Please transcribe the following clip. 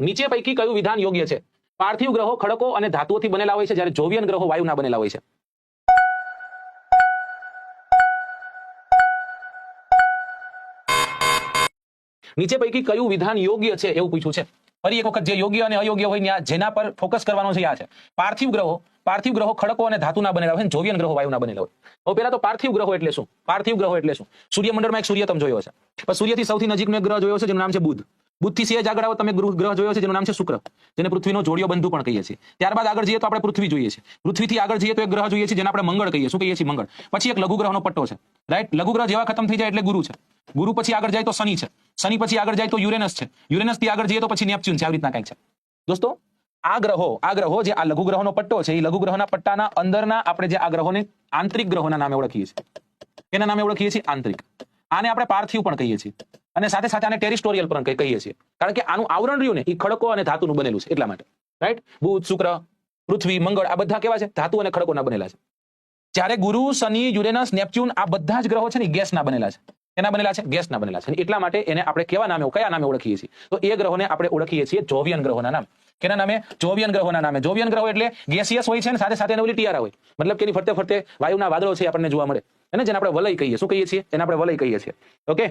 નીચે પૈકી કયું વિધાન યોગ્ય છે? પાર્થિવ ગ્રહો ખડકો અને ધાતુઓથી બનેલા હોય છે, જ્યારે જોવિયન ગ્રહો વાયુના બનેલા હોય છે. નીચે પૈકી કયું વિધાન યોગ્ય છે એવું પૂછ્યું છે. ફરી એક વખત જે યોગ્ય અને અયોગ્ય હોય જેના પર ફોકસ કરવાનો છે આ છે. પાર્થિવ ગ્રહો ખડકો અને ધાતુના બનેલા હોય, જોવિયન ગ્રહો વાયુના બનેલા હોય. હવે પહેલા તો પાર્થિવ ગ્રહો એટલે શું? પાર્થિવ ગ્રહો એટલે શું? સૂર્યમંડળમાં એક સૂર્ય તમે જોયો છે, પણ સૂર્યથી સૌથી નજીકનો એક ગ્રહ જોયો છે જેનું નામ છે બુધ. બુધથી સહેજ આગળ આવો તમે ગ્રહ જોયો છે જેનું નામ છે શુક્ર, જેને પૃથ્વીનો જોડિયો બંધુ પણ કહીએ છીએ. ત્યારબાદ આગળ જઈએ તો આપણે પૃથ્વી જોઈએ છીએ. પૃથ્વીથી આગળ જઈએ તો એક ગ્રહ જોઈએ છે જેને આપણે મંગળ કહીએ. શું કહીએ છીએ? મંગળ. પછી એક લઘુ ગ્રહનો પટ્ટો છે, રાઈટ? લઘુ ગ્રહ જેવા ખતમ થઈ જાય એટલે ગુરુ છે. ગુરુ પછી આગળ જાય તો શનિ છે. શનિ પછી આગળ જાય તો યુરેનસ છે. યુરેનસ થી આગળ જઈએ તો પછી નેપચ્યુન છે. આવી રીતના કંઈક છે. દોસ્તો, આ ગ્રહો જે આ લઘુ ગ્રહનો પટ્ટો છે, એ લઘુ ગ્રહના પટ્ટાના અંદરના આપણે જે આ ગ્રહોને આંતરિક ગ્રહોના નામે ઓળખીએ છીએ. કેના નામે ઓળખીએ છીએ? આંતરિક. આને આપણે પાર્થિવ પણ કહીએ છીએ, અને સાથે સાથે આને ટેરિસ્ટોરિયલ પણ કહીએ છીએ, કારણ કે આનું આવરણ રહ્યું ને એ ખડકો અને ધાતુનું બનેલું છે એટલા માટે, રાઈટ? બુધ, શુક્ર, પૃથ્વી, મંગળ આ બધા કેવા છે? ધાતુ અને ખડકોના બનેલા છે. જ્યારે ગુરુ, શનિ, યુરેનસ, નેપચ્યુન આ બધા જ ગ્રહો છે ને ગેસના બનેલા છે. એના બનેલા છે? ગેસના બનેલા છે. એટલા માટે એને આપણે કયા નામે ઓળખીએ છીએ? તો એ ગ્રહોને આપણે ઓળખીએ છીએ જોવિયન ગ્રહોના નામે. કેના નામે? જોવિયન ગ્રહોના નામે. જોવિયન ગ્રહો એટલે ગેસિયસ હોય છે ને સાથે સાથે એને ઓલી ટિયારા હોય, મતલબ કે એની ફરતે ફરતે વાયુના વાદળો છે આપણને જોવા મળે, અને જેને આપણે વલય કહીએ. શું કહીએ છીએ? એને આપણે વલય કહીએ છીએ. ઓકે.